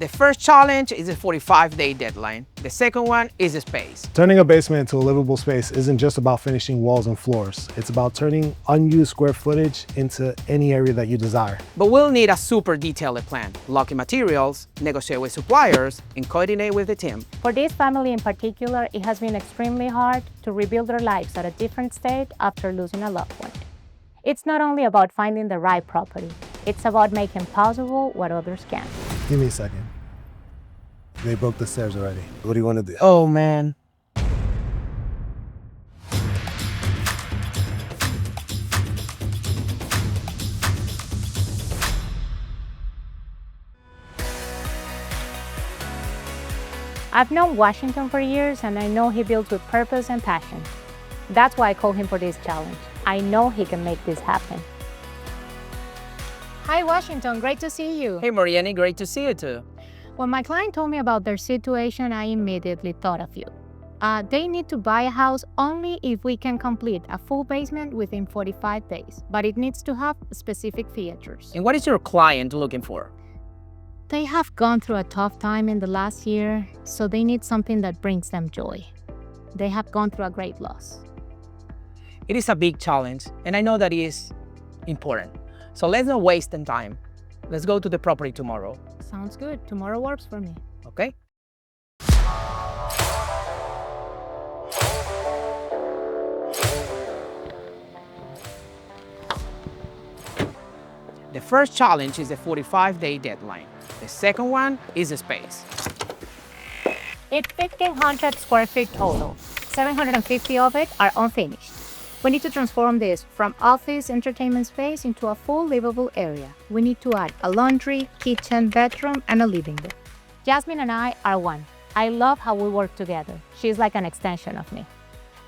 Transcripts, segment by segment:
The first challenge is a 45-day deadline. The second one is a space. Turning a basement into a livable space isn't just about finishing walls and floors. It's about turning unused square footage into any area that you desire. But we'll need a super detailed plan, lock in materials, negotiate with suppliers, and coordinate with the team. For this family in particular, it has been extremely hard to rebuild their lives at a different state after losing a loved one. It's not only about finding the right property, it's about making possible what others can't. Give me a second. They broke the stairs already. What do you want to do? Oh man. I've known Washington for years, and I know he builds with purpose and passion. That's why I called him for this challenge. I know he can make this happen. Hi, Washington. Great to see you. Hey Mariani, great to see you too. When my client told me about their situation, I immediately thought of you. They need to buy a house only if we can complete a full basement within 45 days, but it needs to have specific features. And what is your client looking for? They have gone through a tough time in the last year, so they need something that brings them joy. They have gone through a great loss. It is a big challenge, and I know that it is important. So let's not waste any time. Let's go to the property tomorrow. Sounds good. Tomorrow works for me. Okay? The first challenge is a 45-day deadline. The second one is a space. It's 1,500 square feet total. 750 of it are unfinished. We need to transform this from office entertainment space into a full livable area. We need to add a laundry, kitchen, bedroom, and a living room. Jasmine and I are one. I love how we work together. She's like an extension of me.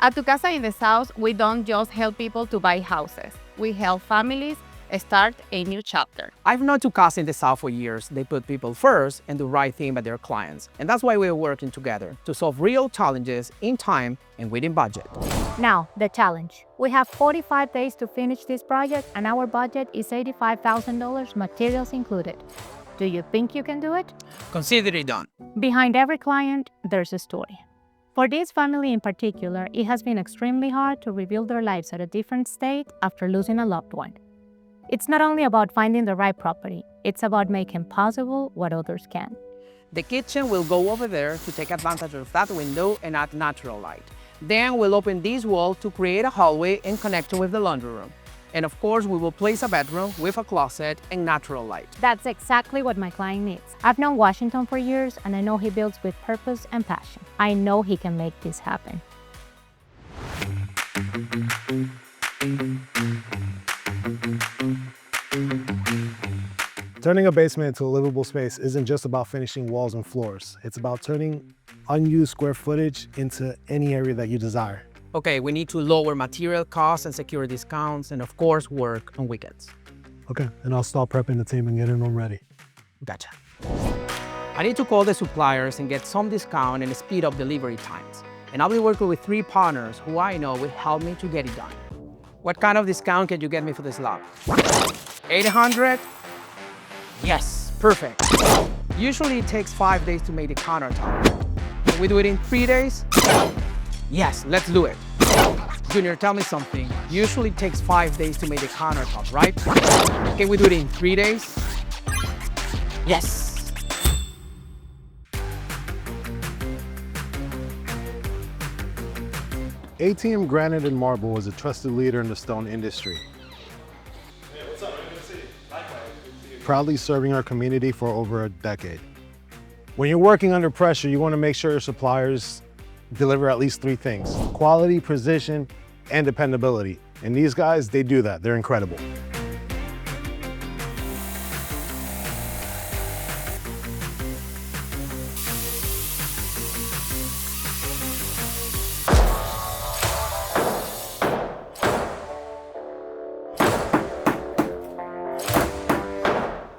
At Tu Casa in the South, we don't just help people to buy houses. We help families start a new chapter. I've known Tu Casa in the South for years. They put people first and do right thing by their clients. And that's why we're working together to solve real challenges in time and within budget. Now, the challenge. We have 45 days to finish this project, and our budget is $85,000, materials included. Do you think you can do it? Consider it done. Behind every client, there's a story. For this family in particular, it has been extremely hard to rebuild their lives at a different state after losing a loved one. It's not only about finding the right property, it's about making possible what others can't. The kitchen will go over there to take advantage of that window and add natural light. Then we'll open this wall to create a hallway and connect it with the laundry room. And of course, we will place a bedroom with a closet and natural light. That's exactly what my client needs. I've known Washington for years, and I know he builds with purpose and passion. I know he can make this happen. Turning a basement into a livable space isn't just about finishing walls and floors. It's about turning unused square footage into any area that you desire. Okay, we need to lower material costs and secure discounts and of course work on weekends. Okay, and I'll start prepping the team and getting them ready. Gotcha. I need to call the suppliers and get some discount and speed up delivery times. And I'll be working with 3 partners who I know will help me to get it done. What kind of discount can you get me for this lot? 800? Yes, perfect. Usually it takes 5 days to make the countertop. Can we do it in 3 days? Yes, let's do it. Junior, tell me something. Usually it takes 5 days to make the countertop, right? Can we do it in 3 days? Yes. ATM Granite and Marble is a trusted leader in the stone industry. Proudly serving our community for over a decade. When you're working under pressure, you want to make sure your suppliers deliver at least 3 things: quality, precision, and dependability. And these guys, they do that. They're incredible.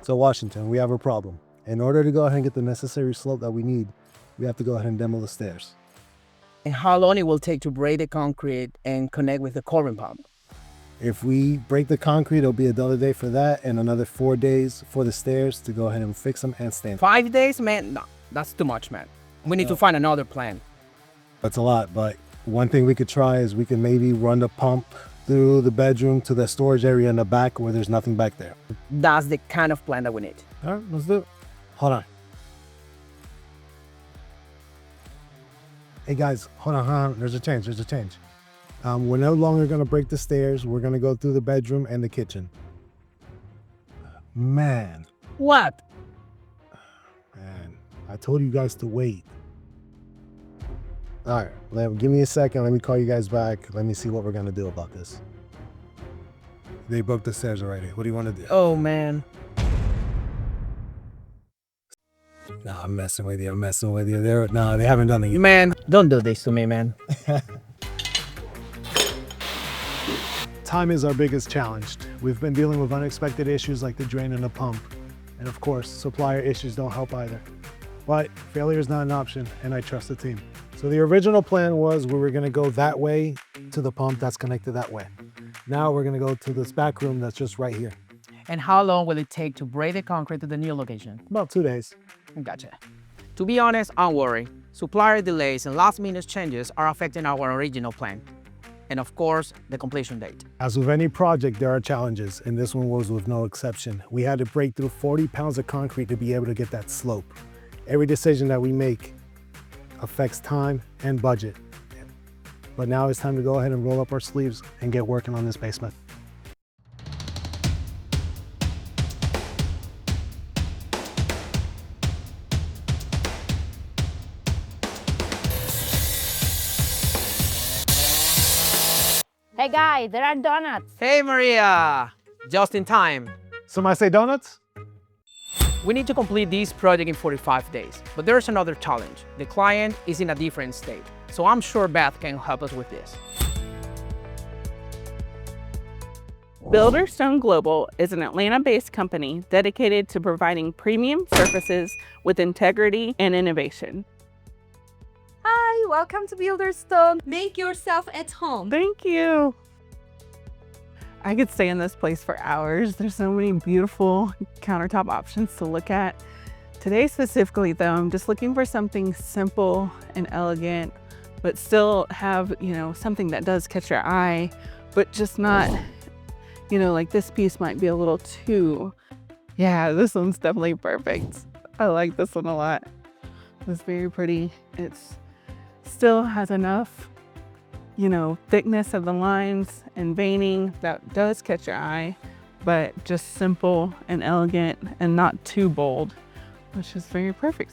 So Washington, we have a problem. In order to go ahead and get the necessary slope that we need, we have to go ahead and demo the stairs. And how long it will take to braid the concrete and connect with the covering pump? If we break the concrete, it'll be another day for that and another 4 days for the stairs to go ahead and fix them and stamp. 5 days, man? No, that's too much, man. We need to find another plan. That's a lot, but one thing we could try is we can maybe run the pump through the bedroom to the storage area in the back where there's nothing back there. That's the kind of plan that we need. All right, let's do it. Hold on. Hey guys, hold on. There's a change. We're no longer gonna break the stairs. We're gonna go through the bedroom and the kitchen. Man, What? I told you guys to wait. All right, give me a second. Let me call you guys back. Let me see what we're gonna do about this. They broke the stairs already. What do you want to do? Oh, man. No, I'm messing with you. No, they haven't done it yet. Man, don't do this to me, man. Time is our biggest challenge. We've been dealing with unexpected issues like the drain and the pump. And of course, supplier issues don't help either. But failure is not an option, and I trust the team. So the original plan was we were gonna go that way to the pump that's connected that way. Now we're gonna go to this back room that's just right here. And how long will it take to break the concrete to the new location? About 2 days. Gotcha. To be honest, I'm worried. Supplier delays and last-minute changes are affecting our original plan. And of course, the completion date. As with any project, there are challenges, and this one was with no exception. We had to break through 40 pounds of concrete to be able to get that slope. Every decision that we make affects time and budget. But now it's time to go ahead and roll up our sleeves and get working on this basement. Hey guys, there are donuts. Hey, Maria! Just in time. Somebody say donuts? We need to complete this project in 45 days, but there's another challenge. The client is in a different state, so I'm sure Beth can help us with this. Builderstone Global is an Atlanta-based company dedicated to providing premium surfaces with integrity and innovation. Hi, welcome to Builderstone. Make yourself at home. Thank you. I could stay in this place for hours. There's so many beautiful countertop options to look at. Today specifically though, I'm just looking for something simple and elegant, but still have, something that does catch your eye, but just not, like this piece might be a little too, yeah, this one's definitely perfect. I like this one a lot. It's very pretty. It's still has enough, thickness of the lines and veining that does catch your eye, but just simple and elegant and not too bold, which is very perfect.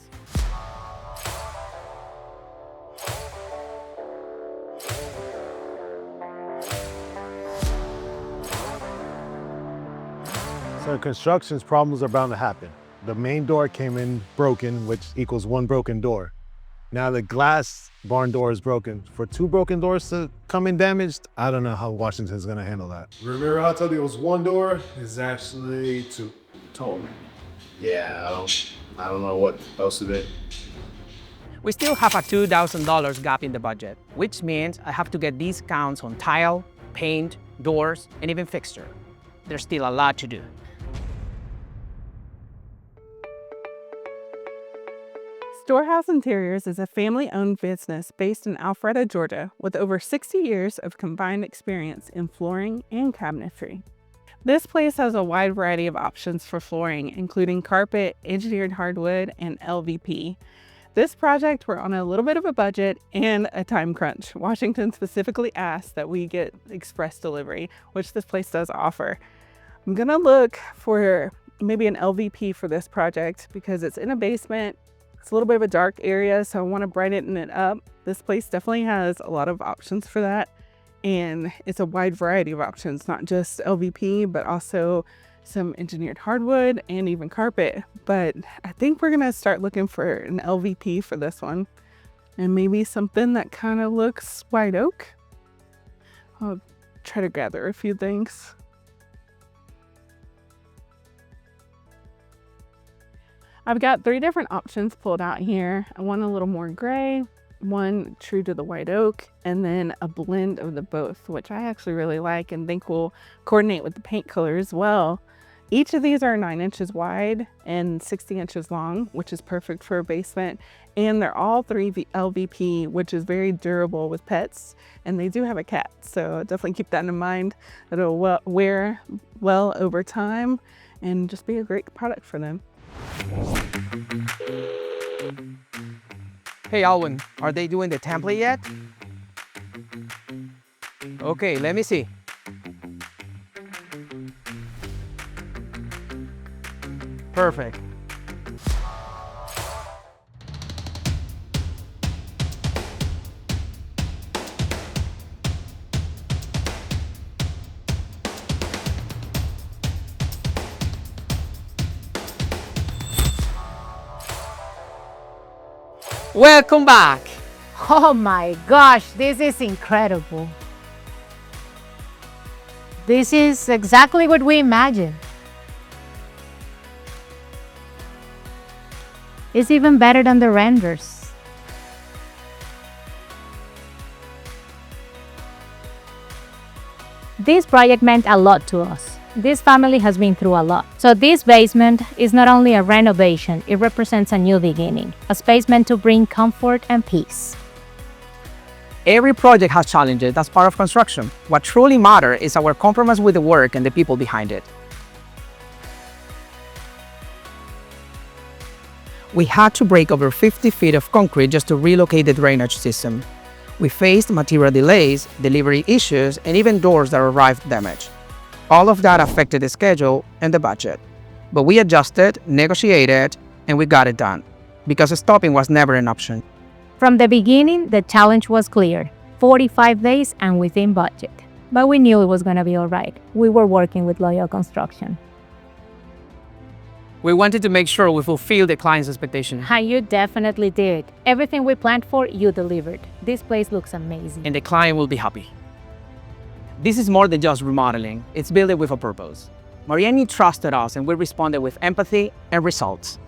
So construction's problems are bound to happen. The main door came in broken, which equals one broken door. Now the glass barn door is broken. For 2 broken doors to come in damaged, I don't know how Washington's gonna handle that. Remember how I told you it was 1 door? It's actually 2 total. Yeah, I don't know what else to do. We still have a $2,000 gap in the budget, which means I have to get discounts on tile, paint, doors, and even fixture. There's still a lot to do. Storehouse Interiors is a family-owned business based in Alpharetta, Georgia, with over 60 years of combined experience in flooring and cabinetry. This place has a wide variety of options for flooring, including carpet, engineered hardwood, and LVP. This project, we're on a little bit of a budget and a time crunch. Washington specifically asked that we get express delivery, which this place does offer. I'm gonna look for maybe an LVP for this project because it's in a basement. It's a little bit of a dark area, so I want to brighten it up. This place definitely has a lot of options for that, and it's a wide variety of options, not just LVP, but also some engineered hardwood and even carpet. But I think we're gonna start looking for an LVP for this one, and maybe something that kind of looks white oak. I'll try to gather a few things. I've got 3 different options pulled out here. I want a little more gray, one true to the white oak and then a blend of the both, which I actually really like and think will coordinate with the paint color as well. Each of these are 9 inches wide and 60 inches long, which is perfect for a basement. And they're all 3 LVP, which is very durable with pets. And they do have a cat, so definitely keep that in mind. It'll wear well over time and just be a great product for them. Hey Alwyn, are they doing the template yet? Okay, let me see. Perfect. Welcome back. Oh my gosh, this is incredible. This is exactly what we imagined. It's even better than the renders. This project meant a lot to us. This family has been through a lot. So this basement is not only a renovation, it represents a new beginning, a space meant to bring comfort and peace. Every project has challenges, that's part of construction. What truly matters is our compromise with the work and the people behind it. We had to break over 50 feet of concrete just to relocate the drainage system. We faced material delays, delivery issues, and even doors that arrived damaged. All of that affected the schedule and the budget. But we adjusted, negotiated, and we got it done, because stopping was never an option. From the beginning, the challenge was clear: 45 days and within budget. But we knew it was going to be all right. We were working with Loyal Construction. We wanted to make sure we fulfilled the client's expectation. And you definitely did. Everything we planned for, you delivered. This place looks amazing. And the client will be happy. This is more than just remodeling. It's built with a purpose. Mariani trusted us and we responded with empathy and results.